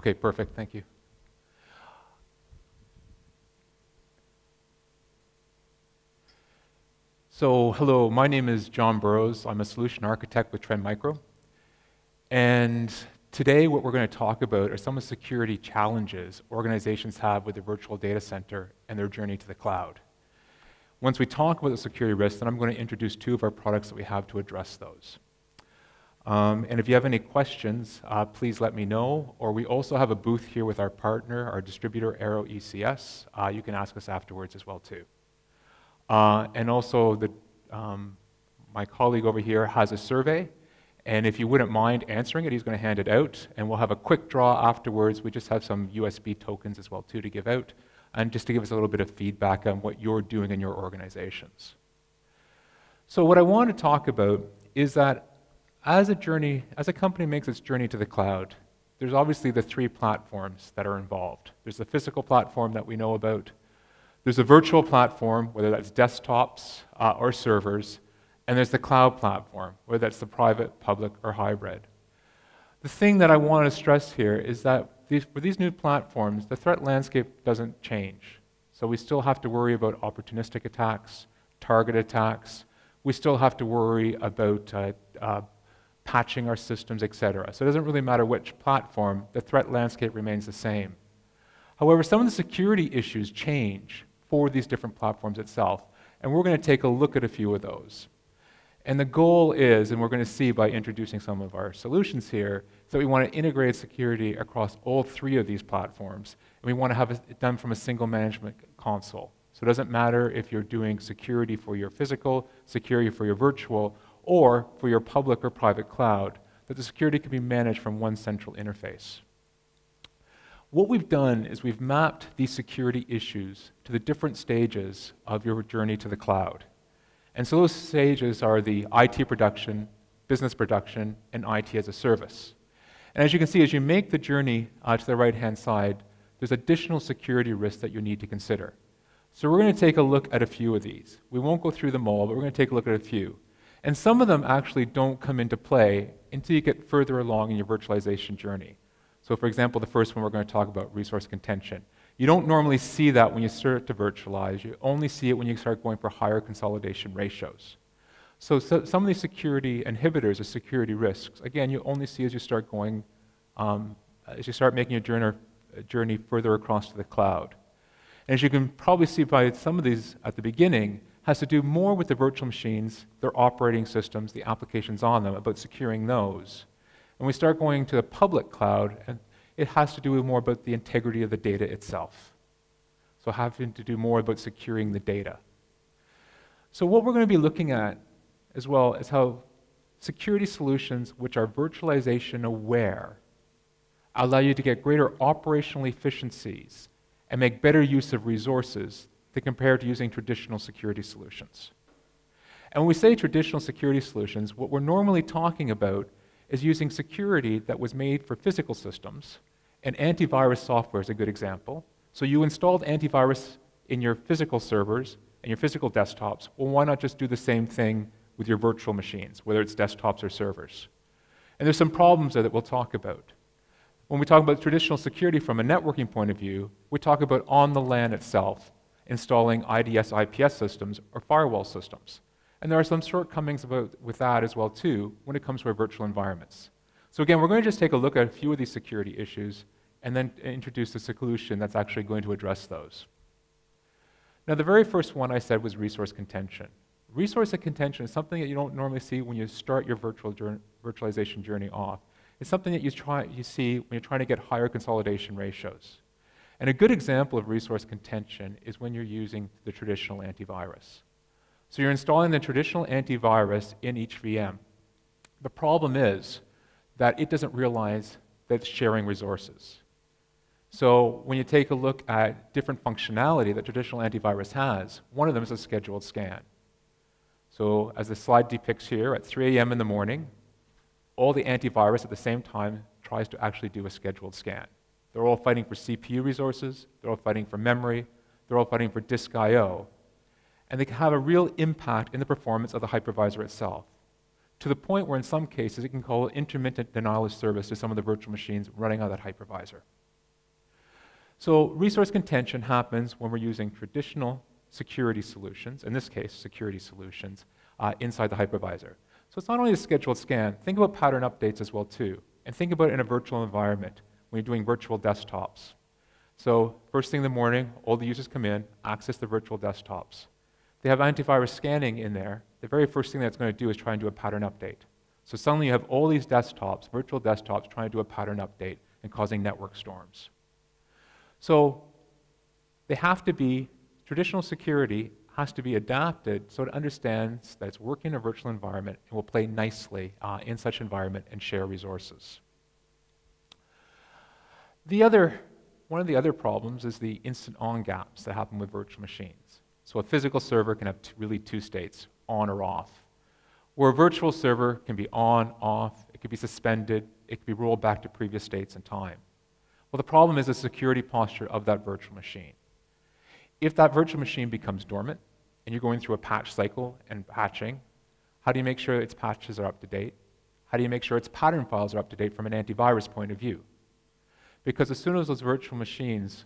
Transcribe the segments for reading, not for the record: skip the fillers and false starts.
Okay, perfect, thank you. So, hello, my name is John Burroughs. I'm a solution architect with Trend Micro. And today what we're going to talk about are some of the security challenges organizations have with the virtual data center and their journey to the cloud. Once we talk about the security risks, then I'm going to introduce two of our products that we have to address those. And if you have any questions, please let me know. Or we also have a booth here with our partner, our distributor, Aero ECS. You can ask us afterwards as well, too. And also, my colleague over here has a survey. And if you wouldn't mind answering it, he's going to hand it out. And we'll have a quick draw afterwards. We just have some USB tokens as well, too, to give out. And just to give us a little bit of feedback on what you're doing in your organizations. So what I want to talk about is that as a company makes its journey to the cloud, there's obviously the three platforms that are involved. There's the physical platform that we know about. There's a virtual platform, whether that's desktops or servers. And there's the cloud platform, whether that's the private, public, or hybrid. The thing that I want to stress here is that for these new platforms, the threat landscape doesn't change. So we still have to worry about opportunistic attacks, target attacks. We still have to worry about patching our systems, etc. So it doesn't really matter which platform, the threat landscape remains the same. However, some of the security issues change for these different platforms itself, and we're going to take a look at a few of those. And the goal is, and we're going to see by introducing some of our solutions here, is that we want to integrate security across all three of these platforms, and we want to have it done from a single management console. So it doesn't matter if you're doing security for your physical, security for your virtual, or for your public or private cloud, that the security can be managed from one central interface. What we've done is we've mapped these security issues to the different stages of your journey to the cloud. And so those stages are the IT production, business production, and IT as a service. And as you can see, as you make the journey to the right-hand side, there's additional security risks that you need to consider. So we're going to take a look at a few of these. We won't go through them all, but we're going to take a look at a few. And some of them actually don't come into play until you get further along in your virtualization journey. So for example, the first one we're going to talk about, resource contention. You don't normally see that when you start to virtualize. You only see it when you start going for higher consolidation ratios. So some of these security inhibitors or security risks, again, you only see as you start going, as you start making your journey further across to the cloud. And as you can probably see by some of these at the beginning, has to do more with the virtual machines, their operating systems, the applications on them, about securing those. And we start going to the public cloud, and it has to do more about the integrity of the data itself. So having to do more about securing the data. So what we're going to be looking at as well is how security solutions which are virtualization aware allow you to get greater operational efficiencies and make better use of resources than compared to using traditional security solutions. And when we say traditional security solutions, what we're normally talking about is using security that was made for physical systems, and antivirus software is a good example. So you installed antivirus in your physical servers and your physical desktops. Well, why not just do the same thing with your virtual machines, whether it's desktops or servers? And there's some problems there that we'll talk about. When we talk about traditional security from a networking point of view, we talk about on the LAN itself, installing IDS, IPS systems or firewall systems. And there are some shortcomings with that as well, too, when it comes to our virtual environments. So again, we're going to just take a look at a few of these security issues and then introduce a solution that's actually going to address those. Now, the very first one I said was resource contention. Resource contention is something that you don't normally see when you start your virtualization journey off. It's something that you see when you're trying to get higher consolidation ratios. And a good example of resource contention is when you're using the traditional antivirus. So you're installing the traditional antivirus in each VM. The problem is that it doesn't realize that it's sharing resources. So when you take a look at different functionality that traditional antivirus has, one of them is a scheduled scan. So as the slide depicts here, at 3 a.m. in the morning, all the antivirus at the same time tries to actually do a scheduled scan. They're all fighting for CPU resources, they're all fighting for memory, they're all fighting for disk I/O. And they can have a real impact in the performance of the hypervisor itself. to the point where in some cases it can call intermittent denial of service to some of the virtual machines running on that hypervisor. So resource contention happens when we're using traditional security solutions, in this case security solutions, inside the hypervisor. So it's not only a scheduled scan, think about pattern updates as well too, and think about it in a virtual environment when you're doing virtual desktops. So first thing in the morning, all the users come in, access the virtual desktops. They have antivirus scanning in there. The very first thing that's going to do is try and do a pattern update. So suddenly you have all these desktops, virtual desktops, trying to do a pattern update and causing network storms. So they have to be, traditional security has to be adapted so it understands that it's working in a virtual environment and will play nicely in such environment and share resources. One of the other problems is the instant on gaps that happen with virtual machines. So a physical server can have really two states, on or off. Where a virtual server can be on, off, it could be suspended, it could be rolled back to previous states in time. Well, the problem is the security posture of that virtual machine. If that virtual machine becomes dormant, and you're going through a patch cycle and patching, how do you make sure its patches are up to date? How do you make sure its pattern files are up to date from an antivirus point of view? Because as soon as those virtual machines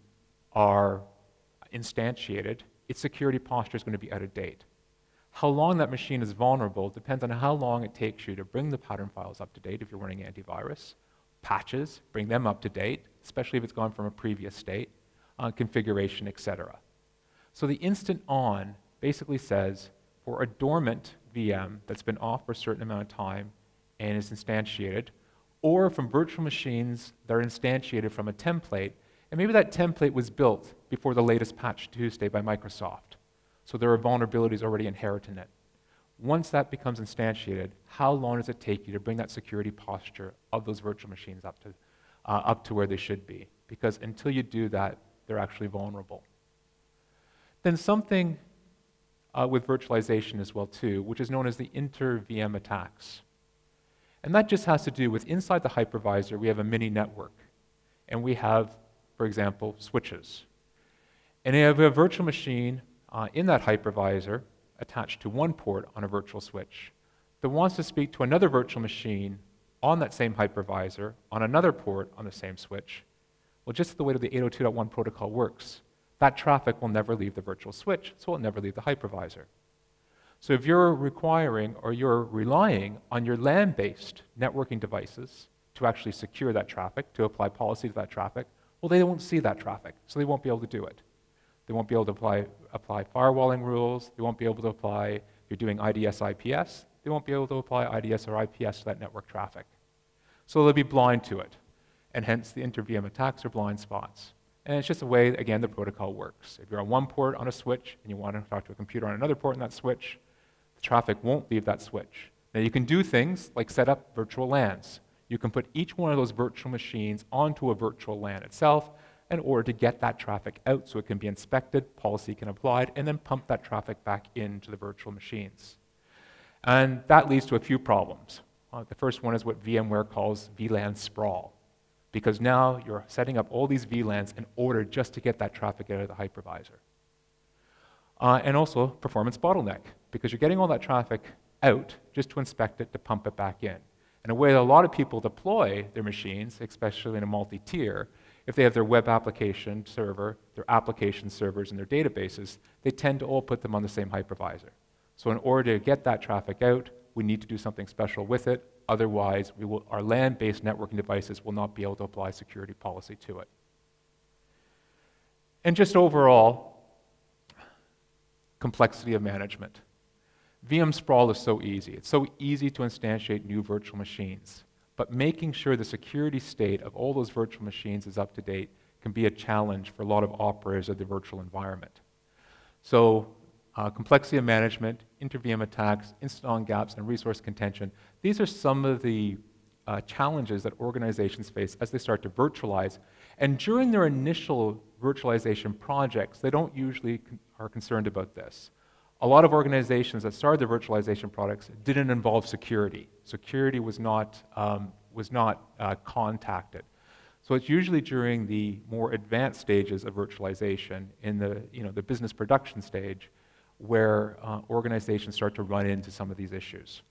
are instantiated, its security posture is going to be out of date. How long that machine is vulnerable depends on how long it takes you to bring the pattern files up to date if you're running antivirus, patches, bring them up to date, especially if it's gone from a previous state, configuration, etc. So the instant on basically says for a dormant VM that's been off for a certain amount of time and is instantiated, or from virtual machines that are instantiated from a template, and maybe that template was built before the latest patch Tuesday by Microsoft. So there are vulnerabilities already inherent in it. Once that becomes instantiated, how long does it take you to bring that security posture of those virtual machines up to where they should be? Because until you do that, they're actually vulnerable. Then something with virtualization as well too, which is known as the inter-VM attacks. And that just has to do with inside the hypervisor, we have a mini network. And we have, for example, switches. And you have a virtual machine in that hypervisor attached to one port on a virtual switch that wants to speak to another virtual machine on that same hypervisor on another port on the same switch. Well, just the way that the 802.1 protocol works, that traffic will never leave the virtual switch, so it will never leave the hypervisor. So if you're requiring or you're relying on your LAN-based networking devices to actually secure that traffic, to apply policy to that traffic, well, they won't see that traffic, so they won't be able to do it. They won't be able to apply firewalling rules. They won't be able to apply, if you're doing IDS, IPS, they won't be able to apply IDS or IPS to that network traffic. So they'll be blind to it, and hence the inter-VM attacks are blind spots. And it's just the way, again, the protocol works. If you're on one port on a switch and you want to talk to a computer on another port on that switch, the traffic won't leave that switch. Now you can do things like set up virtual LANs. You can put each one of those virtual machines onto a virtual LAN itself in order to get that traffic out so it can be inspected, policy can apply, and then pump that traffic back into the virtual machines. And that leads to a few problems. The first one is what VMware calls VLAN sprawl, because now you're setting up all these VLANs in order just to get that traffic out of the hypervisor. And also performance bottleneck, because you're getting all that traffic out just to inspect it, to pump it back in. And a way that a lot of people deploy their machines, especially in a multi-tier, if they have their web application server, their application servers, and their databases, they tend to all put them on the same hypervisor. So in order to get that traffic out, we need to do something special with it. Otherwise, our LAN-based networking devices will not be able to apply security policy to it. And just overall, complexity of management. VM sprawl is so easy. It's so easy to instantiate new virtual machines. But making sure the security state of all those virtual machines is up to date can be a challenge for a lot of operators of the virtual environment. So complexity of management, inter-VM attacks, instant-on gaps, and resource contention. These are some of the challenges that organizations face as they start to virtualize. And during their initial virtualization projects, they don't usually are concerned about this. A lot of organizations that started their virtualization products didn't involve security. Security was not contacted. So it's usually during the more advanced stages of virtualization, in the business production stage, where organizations start to run into some of these issues.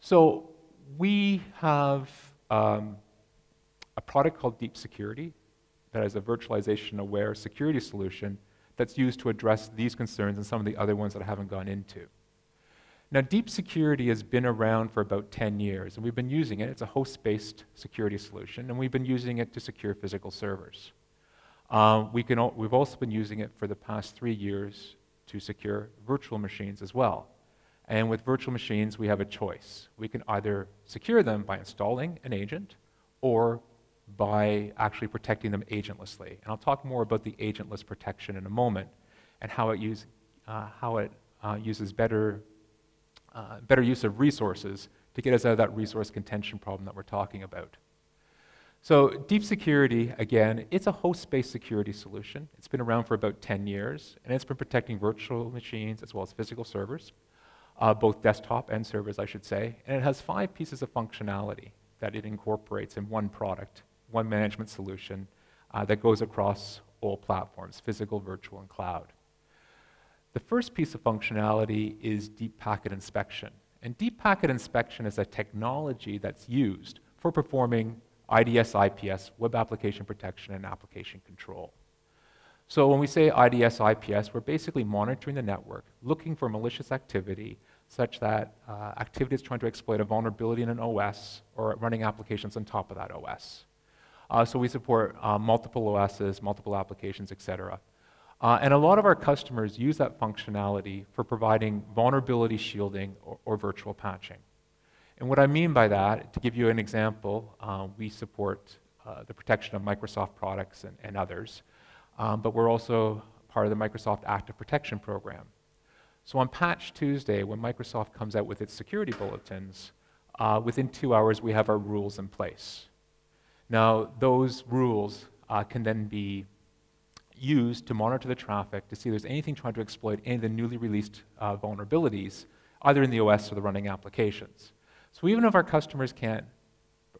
So we have a product called Deep Security that is a virtualization-aware security solution that's used to address these concerns and some of the other ones that I haven't gone into. Now, Deep Security has been around for about 10 years, and we've been using it. It's a host-based security solution, and we've been using it to secure physical servers. We've also been using it for the past 3 years to secure virtual machines as well. And with virtual machines, we have a choice. We can either secure them by installing an agent or by actually protecting them agentlessly. And I'll talk more about the agentless protection in a moment and how it uses better use of resources to get us out of that resource contention problem that we're talking about. So Deep Security, again, it's a host-based security solution. It's been around for about 10 years, and it's been protecting virtual machines as well as physical servers, both desktop and servers, I should say. And it has 5 pieces of functionality that it incorporates in one product, one management solution that goes across all platforms, physical, virtual, and cloud. The first piece of functionality is deep packet inspection. And deep packet inspection is a technology that's used for performing IDS, IPS, web application protection, and application control. So when we say IDS, IPS, we're basically monitoring the network, looking for malicious activity, such that activity is trying to exploit a vulnerability in an OS or running applications on top of that OS. So we support multiple OSs, multiple applications, etc. And a lot of our customers use that functionality for providing vulnerability shielding or virtual patching. And what I mean by that, to give you an example, we support the protection of Microsoft products and others, but we're also part of the Microsoft Active Protection Program. So on Patch Tuesday, when Microsoft comes out with its security bulletins, within 2 hours we have our rules in place. Now, those rules can then be used to monitor the traffic to see if there's anything trying to exploit any of the newly released vulnerabilities, either in the OS or the running applications. So even if our customers can't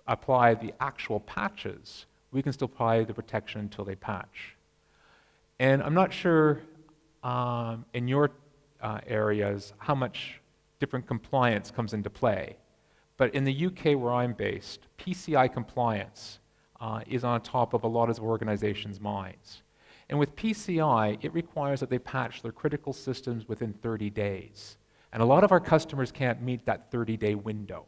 apply the actual patches, we can still apply the protection until they patch. And I'm not sure in your areas how much different compliance comes into play. But in the UK where I'm based, PCI compliance is on top of a lot of organizations' minds. And with PCI, it requires that they patch their critical systems within 30 days. And a lot of our customers can't meet that 30-day window.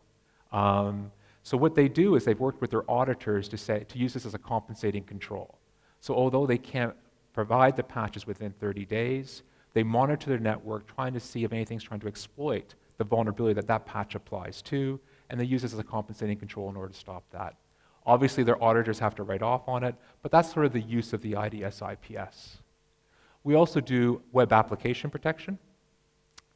So what they do is they've worked with their auditors to use this as a compensating control. So although they can't provide the patches within 30 days, they monitor their network, trying to see if anything's trying to exploit the vulnerability that that patch applies to, and they use this as a compensating control in order to stop that. Obviously, their auditors have to write off on it, but that's sort of the use of the IDS IPS. We also do web application protection.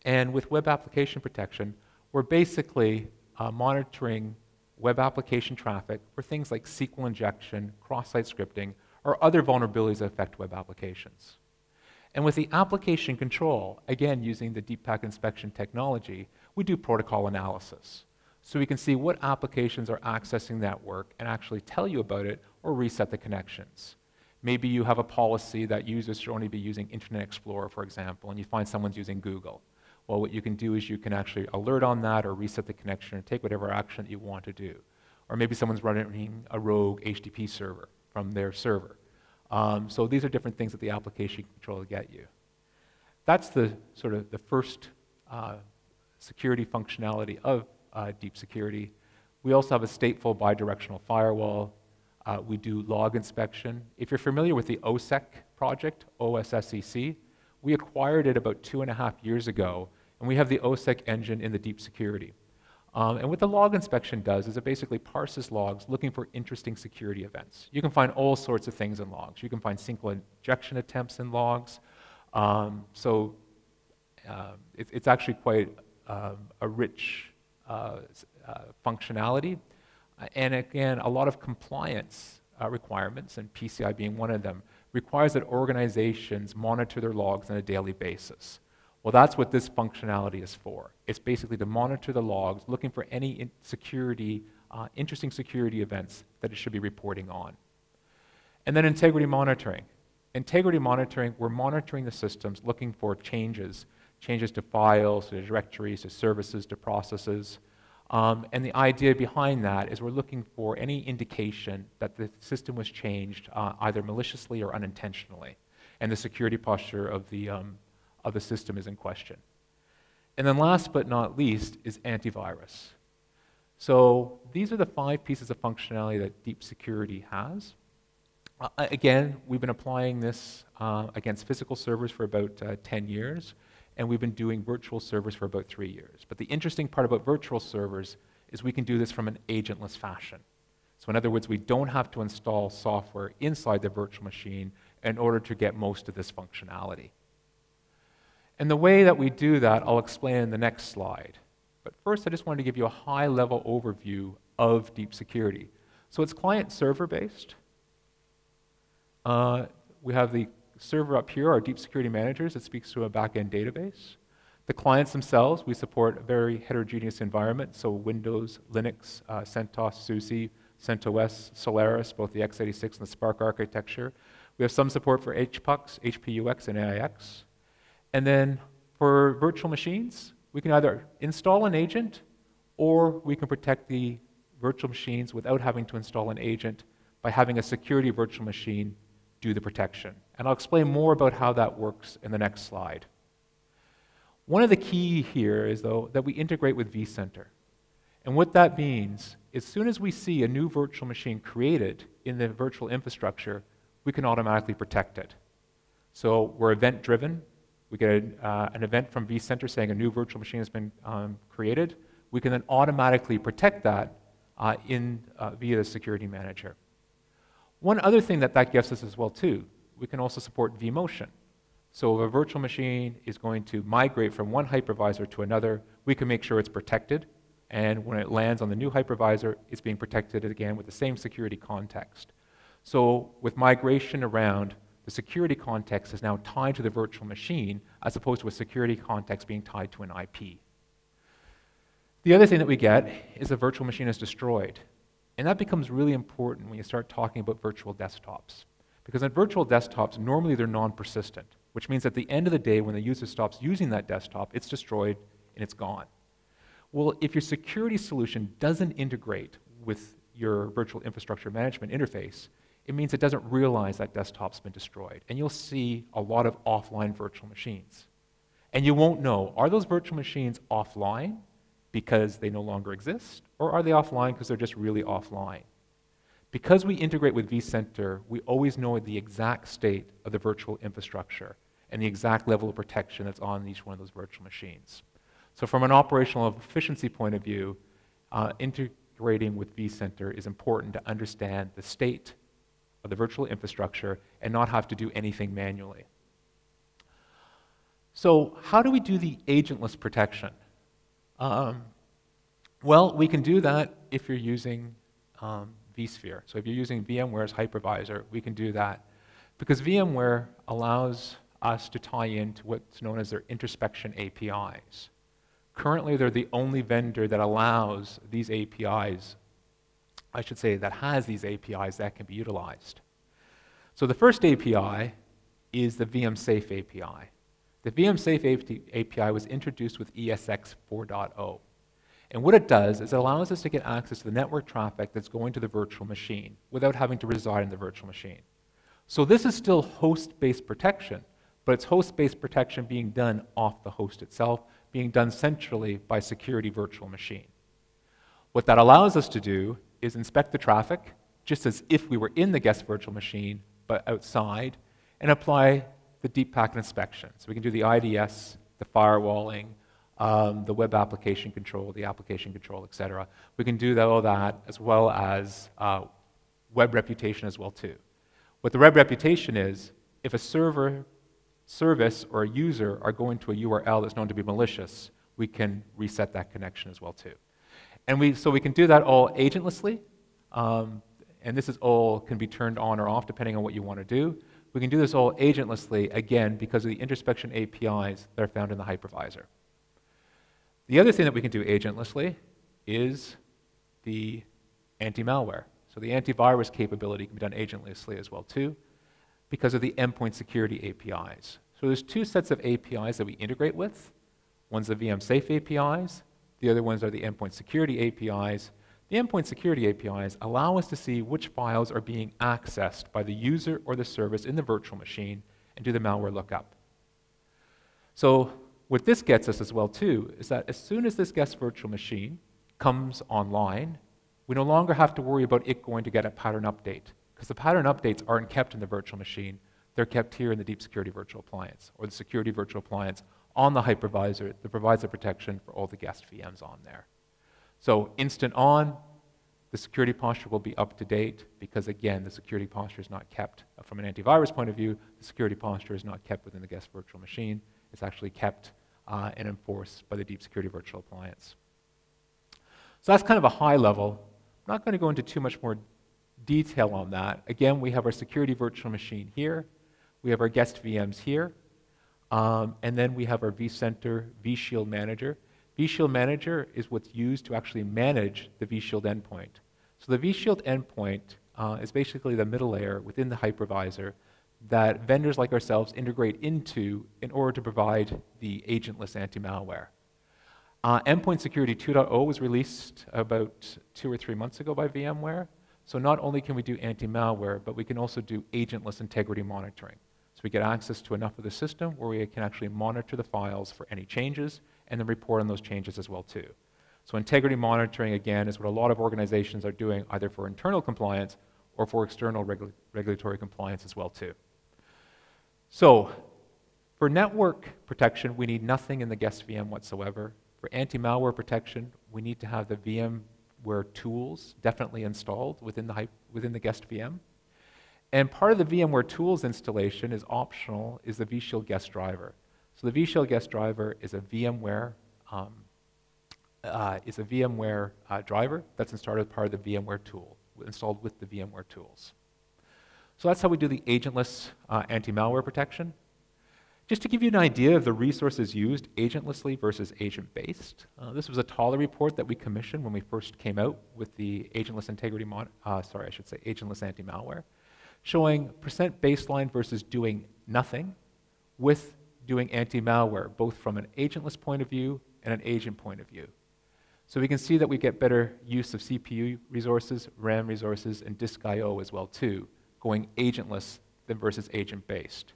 And with web application protection, we're basically monitoring web application traffic for things like SQL injection, cross-site scripting, or other vulnerabilities that affect web applications. And with the application control, again, using the deep packet inspection technology, we do protocol analysis. So we can see what applications are accessing the network and actually tell you about it or reset the connections. Maybe you have a policy that users should only be using Internet Explorer, for example, and you find someone's using Google. Well, what you can do is you can actually alert on that or reset the connection and take whatever action that you want to do. Or maybe someone's running a rogue HTTP server from their server. So these are different things that the application control will get you. That's the sort of the first security functionality of Deep Security. We also have a stateful bidirectional firewall. We do log inspection. If you're familiar with the OSSEC project, OSSEC, we acquired it about 2.5 years ago, and we have the OSSEC engine in the Deep Security. And what the log inspection does is it basically parses logs looking for interesting security events. You can find all sorts of things in logs. You can find SQL injection attempts in logs. It's actually quite a rich functionality. And again, a lot of compliance requirements, and PCI being one of them, requires that organizations monitor their logs on a daily basis. Well, that's what this functionality is for. It's basically to monitor the logs, looking for any interesting security events that it should be reporting on. And then integrity monitoring. Integrity monitoring, we're monitoring the systems, looking for changes to files, to directories, to services, to processes. And the idea behind that is we're looking for any indication that the system was changed either maliciously or unintentionally, and the security posture of the system is in question. And then last but not least is antivirus. So these are the 5 pieces of functionality that deep security has. Again, we've been applying this against physical servers for about 10 years, and we've been doing virtual servers for about 3 years. But the interesting part about virtual servers is we can do this from an agentless fashion. So in other words, we don't have to install software inside the virtual machine in order to get most of this functionality. And the way that we do that, I'll explain in the next slide. But first, I just wanted to give you a high-level overview of deep security. So it's client-server based. We have the server up here, our deep security managers, that speaks to a back-end database. The clients themselves, we support a very heterogeneous environment, so Windows, Linux, CentOS, SUSE, CentOS, Solaris, both the x86 and the Spark architecture. We have some support for HPUX, HPUX, and AIX. And then for virtual machines, we can either install an agent or we can protect the virtual machines without having to install an agent by having a security virtual machine do the protection. And I'll explain more about how that works in the next slide. One of the key here is, though, that we integrate with vCenter. And what that means, as soon as we see a new virtual machine created in the virtual infrastructure, we can automatically protect it. So we're event-driven. We get an event from vCenter saying a new virtual machine has been created. We can then automatically protect that via the security manager. One other thing that gives us as well, too, we can also support vMotion. So if a virtual machine is going to migrate from one hypervisor to another, we can make sure it's protected. And when it lands on the new hypervisor, it's being protected again with the same security context. So with migration around, the security context is now tied to the virtual machine as opposed to a security context being tied to an IP. The other thing that we get is a virtual machine is destroyed. And that becomes really important when you start talking about virtual desktops. Because in virtual desktops, normally they're non-persistent, which means at the end of the day, when the user stops using that desktop, it's destroyed and it's gone. Well, if your security solution doesn't integrate with your virtual infrastructure management interface, it means it doesn't realize that desktop's been destroyed. And you'll see a lot of offline virtual machines. And you won't know, are those virtual machines offline because they no longer exist, or are they offline because they're just really offline? Because we integrate with vCenter, we always know the exact state of the virtual infrastructure and the exact level of protection that's on each one of those virtual machines. So from an operational efficiency point of view, integrating with vCenter is important to understand the state of the virtual infrastructure and not have to do anything manually. So how do we do the agentless protection? Well, we can do that if you're using vSphere. So if you're using VMware's hypervisor, we can do that because VMware allows us to tie into what's known as their introspection APIs. Currently, they're the only vendor that allows these APIs, I should say, that has these APIs that can be utilized. So the first API is the VMsafe API. The VMsafe API was introduced with ESX 4.0. And what it does is it allows us to get access to the network traffic that's going to the virtual machine without having to reside in the virtual machine. So this is still host-based protection, but it's host-based protection being done off the host itself, being done centrally by security virtual machine. What that allows us to do is inspect the traffic, just as if we were in the guest virtual machine, but outside, and apply the deep packet inspection. So we can do the IDS, the firewalling, the web application control, the application control, et cetera. We can do all that as well as web reputation as well too. What the web reputation is, if a service or a user are going to a URL that's known to be malicious, we can reset that connection as well too. And so we can do that all agentlessly, and this is all can be turned on or off depending on what you want to do. We can do this all agentlessly, again, because of the introspection APIs that are found in the hypervisor. The other thing that we can do agentlessly is the anti-malware. So the antivirus capability can be done agentlessly as well too, because of the endpoint security APIs. So there's two sets of APIs that we integrate with. One's the VMsafe APIs, The other ones are the endpoint security APIs. The endpoint security APIs allow us to see which files are being accessed by the user or the service in the virtual machine and do the malware lookup. So what this gets us as well too is that as soon as this guest virtual machine comes online, we no longer have to worry about it going to get a pattern update, because the pattern updates aren't kept in the virtual machine. They're kept here in the deep security virtual appliance, or the security virtual appliance on the hypervisor that provides the protection for all the guest VMs on there. So instant on, the security posture will be up to date because, again, the security posture is not kept from an antivirus point of view. The security posture is not kept within the guest virtual machine. It's actually kept and enforced by the deep security virtual appliance. So that's kind of a high level. I'm not going to go into too much more detail on that. Again, we have our security virtual machine here. We have our guest VMs here. And then we have our vCenter vShield Manager. vShield Manager is what's used to actually manage the vShield endpoint. So the vShield endpoint is basically the middle layer within the hypervisor that vendors like ourselves integrate into in order to provide the agentless anti-malware. Endpoint Security 2.0 was released about 2 or 3 months ago by VMware. So not only can we do anti-malware, but we can also do agentless integrity monitoring. So we get access to enough of the system where we can actually monitor the files for any changes and then report on those changes as well too. So integrity monitoring, again, is what a lot of organizations are doing either for internal compliance or for external regulatory compliance as well too. So for network protection, we need nothing in the guest VM whatsoever. For anti-malware protection, we need to have the VMware tools definitely installed within the guest VM. And part of the VMware tools installation is optional, is the vShield guest driver. So the vShield guest driver is a VMware driver that's installed as part of the VMware tool, installed with the VMware tools. So that's how we do the agentless anti-malware protection. Just to give you an idea of the resources used agentlessly versus agent-based, this was a Thaler report that we commissioned when we first came out with the agentless agentless anti-malware, showing percent baseline versus doing nothing with doing anti-malware, both from an agentless point of view and an agent point of view. So we can see that we get better use of CPU resources, RAM resources, and disk I/O as well too, going agentless than versus agent-based.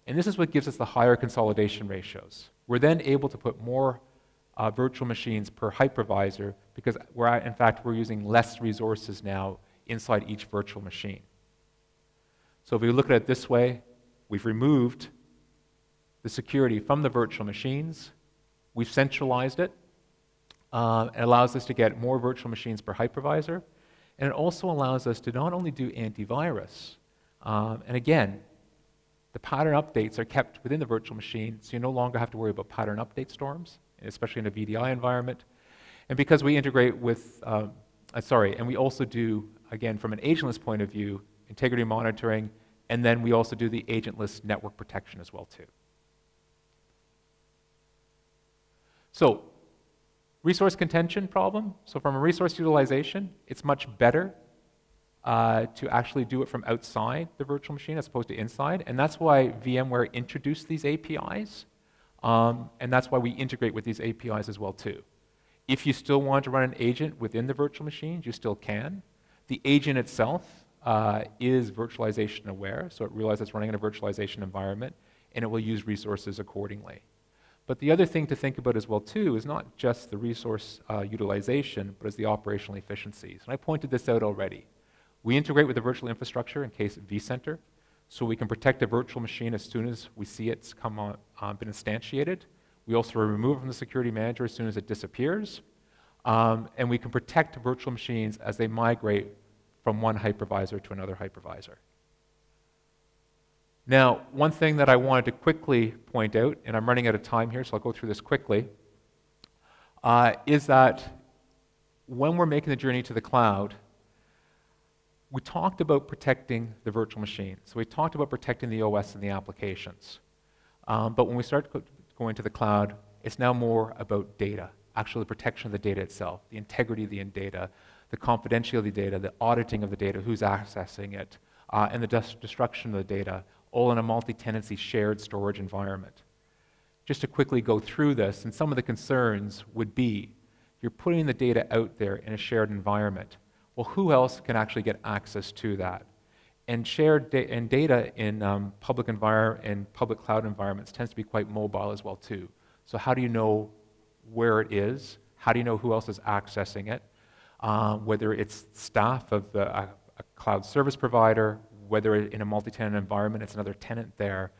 And this is what gives us the higher consolidation ratios. We're then able to put more virtual machines per hypervisor because we're using less resources now inside each virtual machine. So if we look at it this way, we've removed the security from the virtual machines, we've centralized it. It allows us to get more virtual machines per hypervisor, and it also allows us to not only do antivirus, and again, the pattern updates are kept within the virtual machine, so you no longer have to worry about pattern update storms, especially in a VDI environment. And because we integrate with, and we also do, again, from an agentless point of view, integrity monitoring, and then we also do the agentless network protection as well too. So, resource contention problem. So from a resource utilization, it's much better to actually do it from outside the virtual machine as opposed to inside, and that's why VMware introduced these APIs, and that's why we integrate with these APIs as well too. If you still want to run an agent within the virtual machines, you still can. The agent itself is virtualization aware, so it realizes it's running in a virtualization environment, and it will use resources accordingly. But the other thing to think about as well too is not just the resource utilization, but as the operational efficiencies. And I pointed this out already. We integrate with the virtual infrastructure in case of vCenter, so we can protect a virtual been instantiated. We also remove it from the security manager as soon as it disappears. And we can protect virtual machines as they migrate from one hypervisor to another hypervisor. Now, one thing that I wanted to quickly point out, and I'm running out of time here, so I'll go through this quickly, is that when we're making the journey to the cloud, we talked about protecting the virtual machine. So we talked about protecting the OS and the applications. But when we start going to the cloud, it's now more about data, actually the protection of the data itself, the integrity of the data, the confidentiality of the data, the auditing of the data, who's accessing it, and the destruction of the data, all in a multi-tenancy shared storage environment. Just to quickly go through this, and some of the concerns would be You're putting the data out there in a shared environment. Well, who else can actually get access to that? And data in public cloud environments tends to be quite mobile as well too. So how do you know where it is? How do you know who else is accessing it? Whether it's staff of a cloud service provider, whether in a multi-tenant environment, it's another tenant there.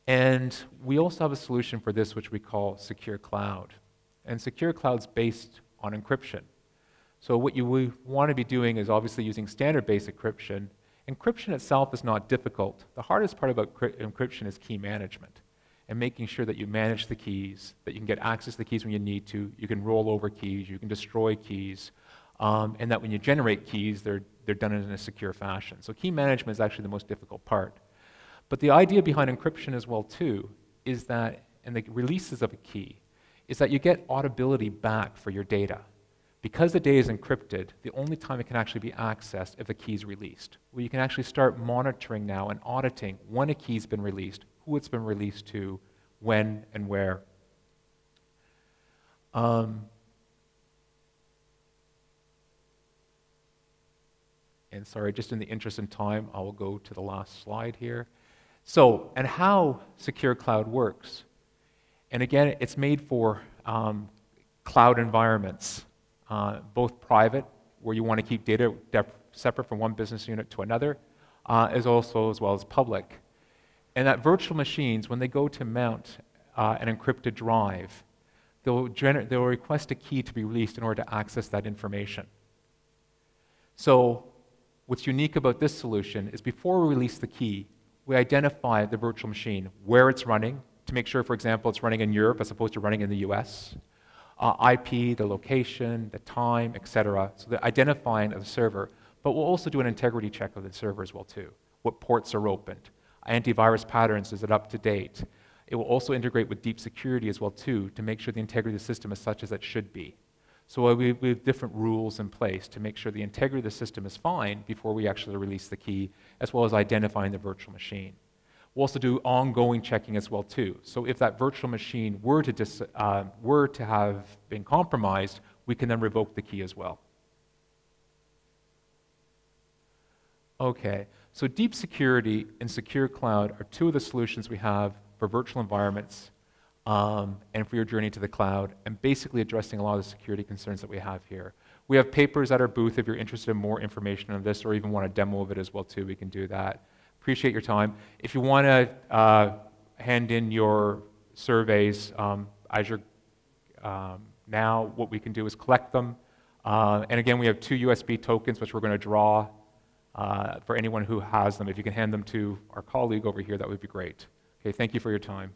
And we also have a solution for this, which we call Secure Cloud. And Secure Cloud's based on encryption. So what you want to be doing is obviously using standard-based encryption. Encryption itself is not difficult. The hardest part about encryption is key management and making sure that you manage the keys, that you can get access to the keys when you need to, you can roll over keys, you can destroy keys, and that when you generate keys, they're done in a secure fashion. So key management is actually the most difficult part. But the idea behind encryption as well too is that, in the releases of a key, is that you get auditability back for your data. Because the data is encrypted, the only time it can actually be accessed if the key is released. Well, you can actually start monitoring now and auditing when a key's been released, who it's been released to, when and where. And sorry, just in the interest of time, I will go to the last slide here. So, and how Secure Cloud works. And again, it's made for cloud environments, both private, where you want to keep data separate from one business unit to another, as well as public. And that virtual machines, when they go to mount an encrypted drive, they'll request a key to be released in order to access that information. So what's unique about this solution is before we release the key, we identify the virtual machine, where it's running, to make sure, for example, it's running in Europe as opposed to running in the US, IP, the location, the time, etc. So they're identifying the server, but we'll also do an integrity check of the server as well too. What ports are opened? Antivirus patterns, is it up to date? It will also integrate with deep security as well too to make sure the integrity of the system is such as it should be. So we have different rules in place to make sure the integrity of the system is fine before we actually release the key, as well as identifying the virtual machine. We'll also do ongoing checking as well too. So if that virtual machine were to have been compromised, we can then revoke the key as well. Okay, so deep security and Secure Cloud are two of the solutions we have for virtual environments and for your journey to the cloud, and basically addressing a lot of the security concerns that we have here. We have papers at our booth if you're interested in more information on this, or even want a demo of it as well too, we can do that. Appreciate your time. If you want to hand in your surveys now, what we can do is collect them. And again, we have 2 USB tokens, which we're going to draw for anyone who has them. If you can hand them to our colleague over here, that would be great. Okay, thank you for your time.